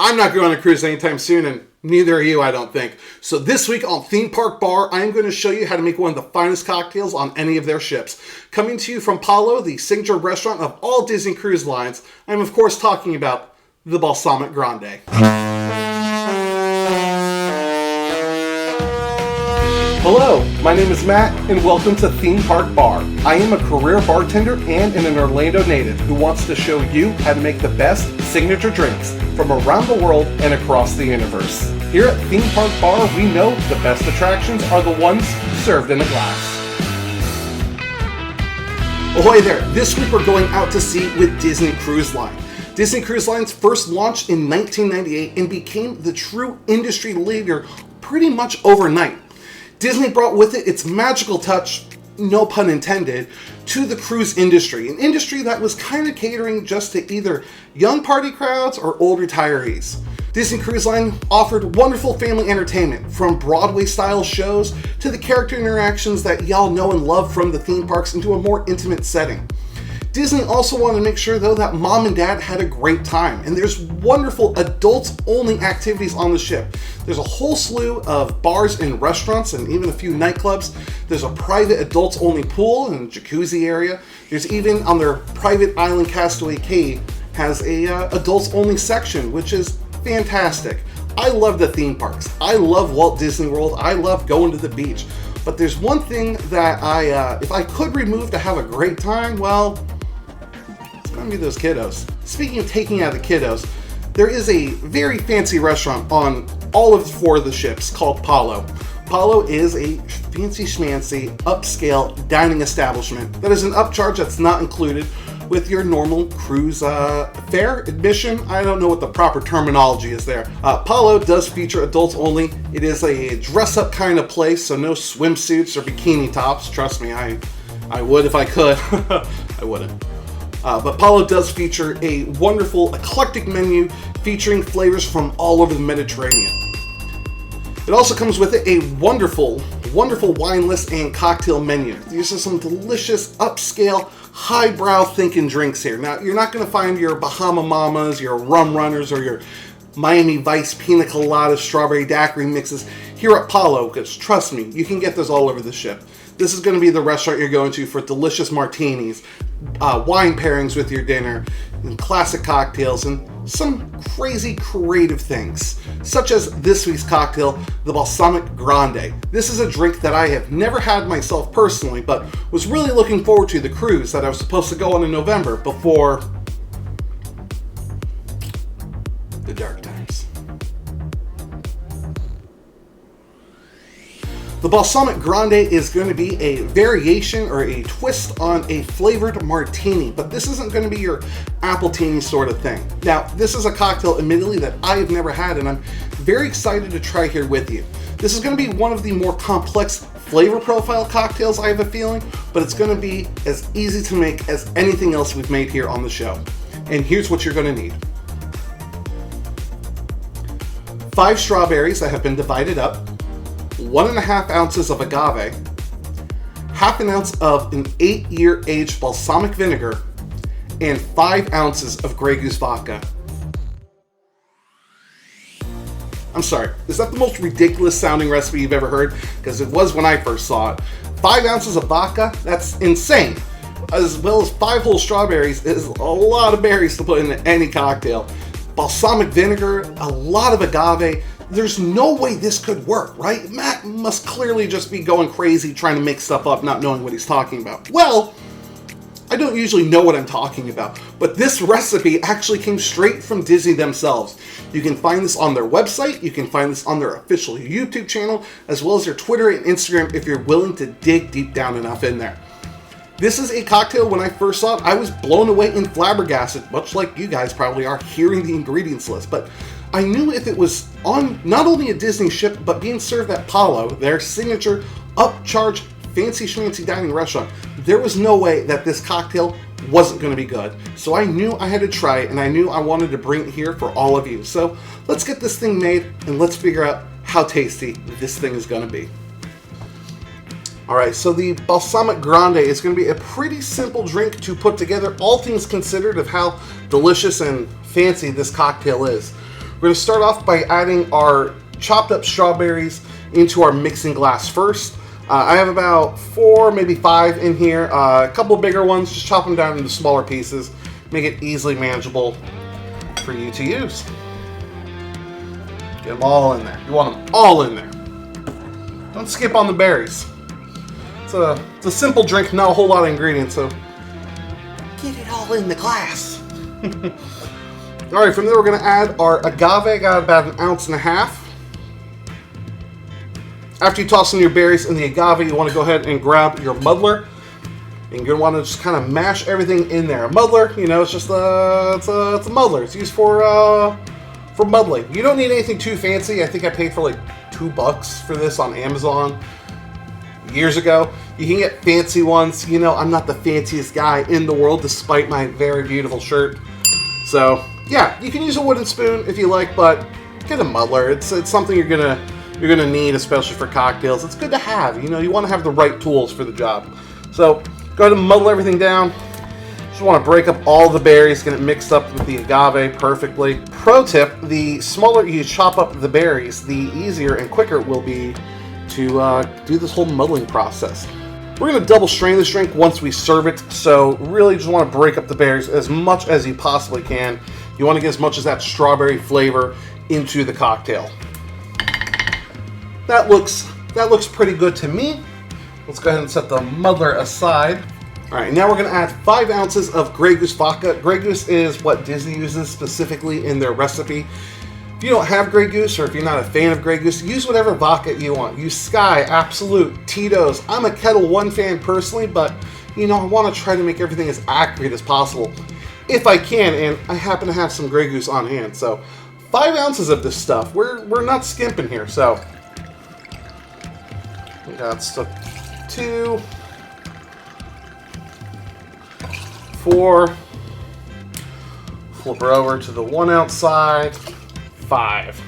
I'm not going on a cruise anytime soon, and neither are you, I don't think. So this week on Theme Park Bar, I am going to show you how to make one of the finest cocktails on any of their ships. Coming to you from Palo, the signature restaurant of all Disney cruise lines, I'm of course talking about the Balsamic Grande. Hello, my name is Matt, and welcome to Theme Park Bar. I am a career bartender and an Orlando native who wants to show you how to make the best signature drinks from around the world and across the universe. Here at Theme Park Bar, we know the best attractions are the ones served in a glass. Ahoy there! This week we're going out to sea with Disney Cruise Line. Disney Cruise Lines first launched in 1998 and became the true industry leader pretty much overnight. Disney brought with it its magical touch, no pun intended, to the cruise industry, an industry that was kind of catering just to either young party crowds or old retirees. Disney Cruise Line offered wonderful family entertainment, from Broadway-style shows to the character interactions that y'all know and love from the theme parks into a more intimate setting. Disney also wanted to make sure, though, that mom and dad had a great time, and there's wonderful adults-only activities on the ship. There's a whole slew of bars and restaurants and even a few nightclubs. There's a private adults-only pool and jacuzzi area. There's even, on their private island Castaway Cay, has a adults-only section, which is fantastic. I love the theme parks. I love Walt Disney World. I love going to the beach. But there's one thing that if I could remove to have a great time, well, gonna be those kiddos. Speaking of taking out the kiddos, there is a very fancy restaurant on all of four of the ships called Palo. Palo is a fancy schmancy, upscale dining establishment that is an upcharge that's not included with your normal cruise fare admission. I don't know what the proper terminology is there. Palo does feature adults only. It is a dress-up kind of place, so no swimsuits or bikini tops. Trust me, I would if I could. I wouldn't. But Palo does feature a wonderful, eclectic menu featuring flavors from all over the Mediterranean. It also comes with it a wonderful, wonderful wine list and cocktail menu. These are some delicious, upscale, highbrow thinking drinks here. Now, you're not going to find your Bahama Mamas, your Rum Runners, or your Miami Vice Pina Colada Strawberry Daiquiri mixes here at Palo, because trust me, you can get those all over the ship. This is going to be the restaurant you're going to for delicious martinis, wine pairings with your dinner, and classic cocktails, and some crazy creative things, such as this week's cocktail, the Balsamic Grande. This is a drink that I have never had myself personally, but was really looking forward to the cruise that I was supposed to go on in November before the dark times. The Balsamic Grande is going to be a variation or a twist on a flavored martini, but this isn't going to be your appletini sort of thing. Now, this is a cocktail, admittedly, that I have never had, and I'm very excited to try here with you. This is going to be one of the more complex flavor profile cocktails, I have a feeling, but it's going to be as easy to make as anything else we've made here on the show. And here's what you're going to need. 5 strawberries that have been divided up, 1.5 ounces of agave, half an ounce of an 8-year aged balsamic vinegar, and 5 ounces of Grey Goose vodka. I'm sorry, is that the most ridiculous sounding recipe you've ever heard? Because it was when I first saw it. 5 ounces of vodka? That's insane. As well as 5 whole strawberries is a lot of berries to put in any cocktail. Balsamic vinegar, a lot of agave. There's no way this could work, right? Matt must clearly just be going crazy trying to make stuff up, not knowing what he's talking about. Well, I don't usually know what I'm talking about, but this recipe actually came straight from Disney themselves. You can find this on their website, you can find this on their official YouTube channel, as well as their Twitter and Instagram if you're willing to dig deep down enough in there. This is a cocktail, when I first saw it, I was blown away and flabbergasted, much like you guys probably are hearing the ingredients list, but I knew if it was on not only a Disney ship, but being served at Palo, their signature upcharge fancy schmancy dining restaurant, there was no way that this cocktail wasn't going to be good. So I knew I had to try it, and I knew I wanted to bring it here for all of you. So let's get this thing made, and let's figure out how tasty this thing is going to be. Alright, so the Balsamic Grande is going to be a pretty simple drink to put together, all things considered of how delicious and fancy this cocktail is. We're going to start off by adding our chopped up strawberries into our mixing glass first. I have about 4, maybe 5 in here. A couple bigger ones, just chop them down into smaller pieces. Make it easily manageable for you to use. Get them all in there. You want them all in there. Don't skip on the berries. It's a simple drink, not a whole lot of ingredients, so get it all in the glass. Alright, from there we're going to add our agave. I got about 1.5 ounces. After you toss in your berries and the agave, you want to go ahead and grab your muddler. And you're going to want to just kind of mash everything in there. A muddler, you know, it's just it's a muddler. It's used for muddling. You don't need anything too fancy. I think I paid for like $2 for this on Amazon years ago. You can get fancy ones. You know, I'm not the fanciest guy in the world, despite my very beautiful shirt. So yeah, you can use a wooden spoon if you like, but get a muddler. It's something you're gonna need, especially for cocktails. It's good to have. You know, you want to have the right tools for the job. So go ahead and muddle everything down. Just want to break up all the berries, get it mixed up with the agave perfectly. Pro tip: the smaller you chop up the berries, the easier and quicker it will be to do this whole muddling process. We're going to double strain this drink once we serve it, so really just want to break up the berries as much as you possibly can. You want to get as much as that strawberry flavor into the cocktail. That looks pretty good to me. Let's go ahead and set the muddler aside. All right, now we're going to add 5 ounces of Grey Goose vodka. Grey Goose is what Disney uses specifically in their recipe. If you don't have Grey Goose, or if you're not a fan of Grey Goose, use whatever vodka you want. Use Sky, Absolute, Tito's. I'm a Kettle One fan personally, but you know, I want to try to make everything as accurate as possible if I can, and I happen to have some Grey Goose on hand. So 5 ounces of this stuff. We're not skimping here. So we got stuff 2, 4. Flip her over to the 1 ounce side. 5.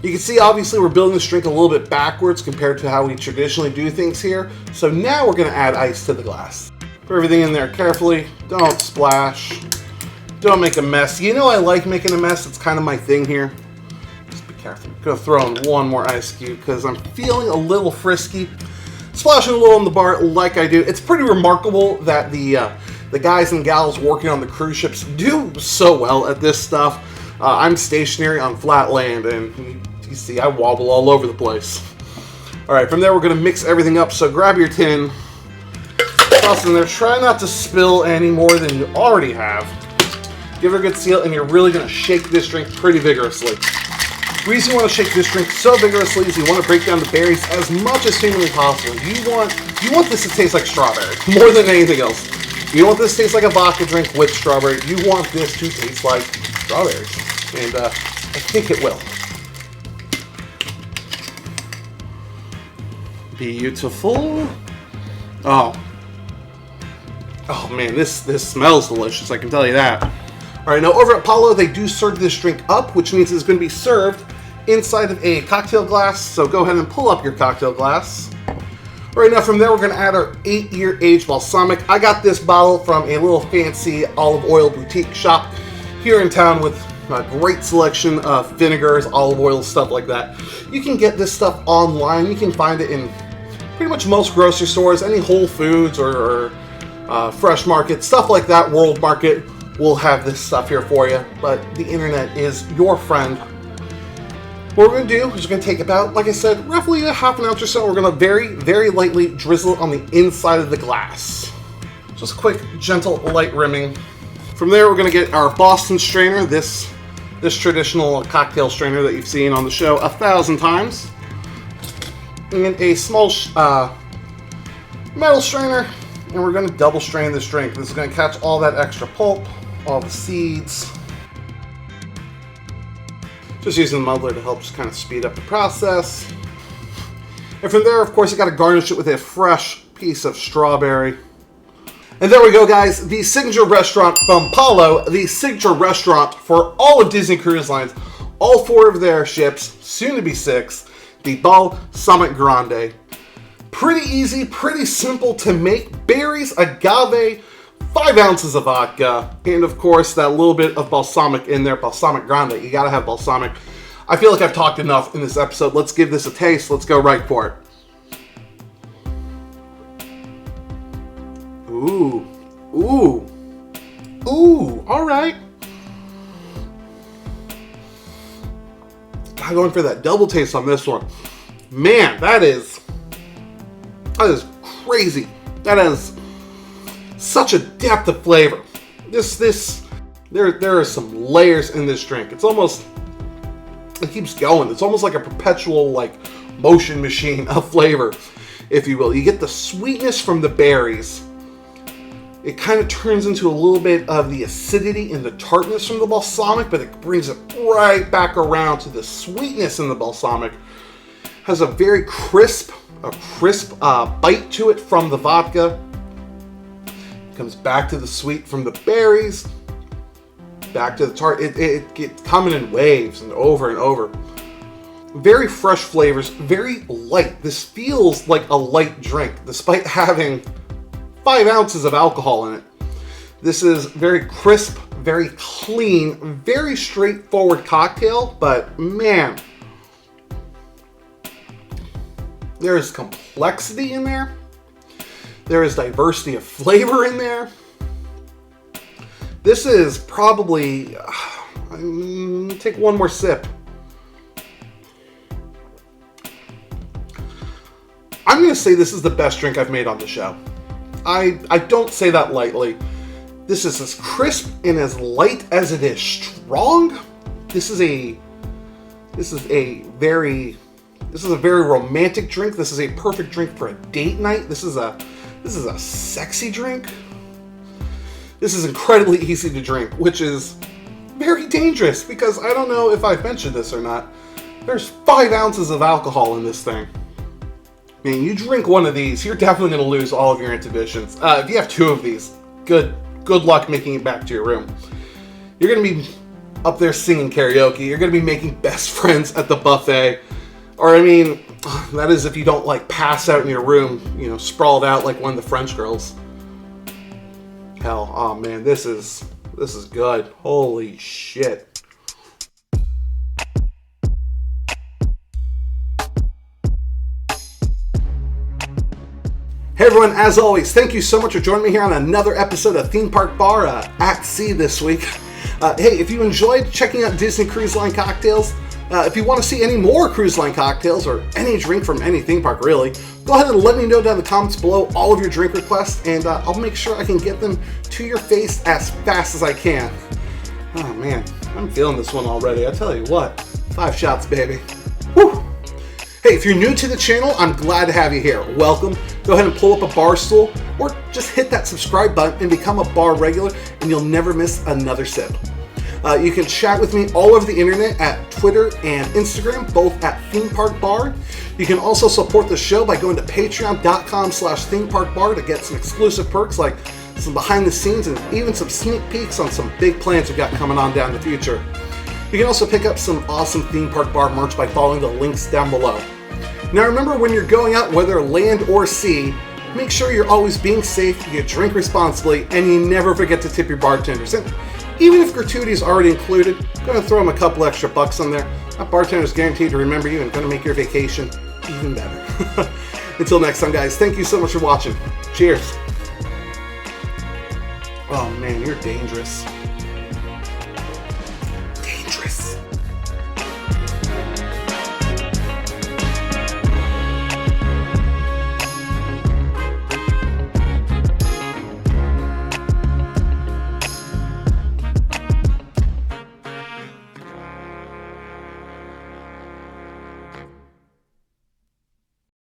You can see obviously we're building this drink a little bit backwards compared to how we traditionally do things here. So now we're going to add ice to the glass. Put everything in there carefully. Don't splash. Don't make a mess. You know I like making a mess. It's kind of my thing here. Just be careful. I'm going to throw in 1 more ice cube because I'm feeling a little frisky. Splashing a little in the bar like I do. It's pretty remarkable that the guys and gals working on the cruise ships do so well at this stuff. I'm stationary on flat land, and you see I wobble all over the place. Alright, from there we're going to mix everything up, so grab your tin, toss it in there, try not to spill any more than you already have. Give it a good seal, and you're really going to shake this drink pretty vigorously. The reason you want to shake this drink so vigorously is you want to break down the berries as much as humanly possible. You want this to taste like strawberry, more than anything else. You don't want this to taste like a vodka drink with strawberry. You want this to taste like strawberries. And I think it will. Beautiful. Oh man, this smells delicious, I can tell you that. Alright, now over at Palo, they do serve this drink up, which means it's going to be served inside of a cocktail glass. So go ahead and pull up your cocktail glass. Alright, now from there we're going to add our 8-year aged balsamic. I got this bottle from a little fancy olive oil boutique shop here in town with a great selection of vinegars, olive oil, stuff like that. You can get this stuff online. You can find it in pretty much most grocery stores, any Whole Foods or Fresh Market, stuff like that. World Market will have this stuff here for you, but the internet is your friend. What we're going to do is we're going to take about, like I said, roughly a ½ ounce or so. We're going to very, very lightly drizzle it on the inside of the glass. Just quick, gentle, light rimming. From there, we're going to get our Boston strainer, this traditional cocktail strainer that you've seen on the show 1,000 times. And a small metal strainer, and we're going to double strain this drink. This is going to catch all that extra pulp, all the seeds. Just using the muddler to help just kind of speed up the process. And from there, of course, you got to garnish it with a fresh piece of strawberry. And there we go, guys. The signature restaurant from Palo, the signature restaurant for all of Disney Cruise Lines, all 4 of their ships, soon to be 6, the Balsamic Grande. Pretty easy, pretty simple to make. Berries, agave, 5 ounces of vodka, and of course that little bit of balsamic in there, Balsamic Grande. You gotta have balsamic. I feel like I've talked enough in this episode. Let's give this a taste. Let's go right for it. Ooh, ooh, ooh, all right. I'm going for that double taste on this one. Man, that is crazy. That has such a depth of flavor. There are some layers in this drink. It keeps going. It's almost like a perpetual motion machine of flavor, if you will. You get the sweetness from the berries. It kind of turns into a little bit of the acidity and the tartness from the balsamic, but it brings it right back around to the sweetness in the balsamic. Has a very crisp bite to it from the vodka. Comes back to the sweet from the berries. Back to the tart. It gets coming in waves and over. Very fresh flavors, very light. This feels like a light drink, despite having 5 ounces of alcohol in it. This is very crisp, very clean, very straightforward cocktail, but man, there is complexity in there. There is diversity of flavor in there. This is probably, take one more sip. I'm going to say this is the best drink I've made on the show. I don't say that lightly. This is as crisp and as light as it is strong. This is a very romantic drink. This is a perfect drink for a date night. This is a sexy drink. This is incredibly easy to drink, which is very dangerous because I don't know if I've mentioned this or not. There's 5 ounces of alcohol in this thing. Man, you drink one of these, you're definitely going to lose all of your inhibitions. If you have 2 of these, good luck making it back to your room. You're going to be up there singing karaoke. You're going to be making best friends at the buffet. Or, that is if you don't, pass out in your room, sprawled out like one of the French girls. Hell, oh man, this is good. Holy shit. Hey everyone, as always, thank you so much for joining me here on another episode of Theme Park Bar at sea this week. Hey, if you enjoyed checking out Disney Cruise Line cocktails, if you want to see any more cruise line cocktails or any drink from any theme park really, go ahead and let me know down in the comments below all of your drink requests, and I'll make sure I can get them to your face as fast as I can. Oh man, I'm feeling this one already. I tell you what, 5 shots, baby. Woo! Hey, if you're new to the channel, I'm glad to have you here. Welcome. Go ahead and pull up a bar stool or just hit that subscribe button and become a bar regular and you'll never miss another sip. You can chat with me all over the internet at Twitter and Instagram, both at Theme Park Bar. You can also support the show by going to patreon.com/themeparkbar to get some exclusive perks like some behind the scenes and even some sneak peeks on some big plans we've got coming on down the future. You can also pick up some awesome Theme Park Bar merch by following the links down below. Now remember, when you're going out, whether land or sea, make sure you're always being safe, you drink responsibly, and you never forget to tip your bartenders. And even if gratuity is already included, go ahead and throw them a couple extra bucks on there. That bartender is guaranteed to remember you and going to make your vacation even better. Until next time, guys, thank you so much for watching. Cheers. Oh man, you're dangerous.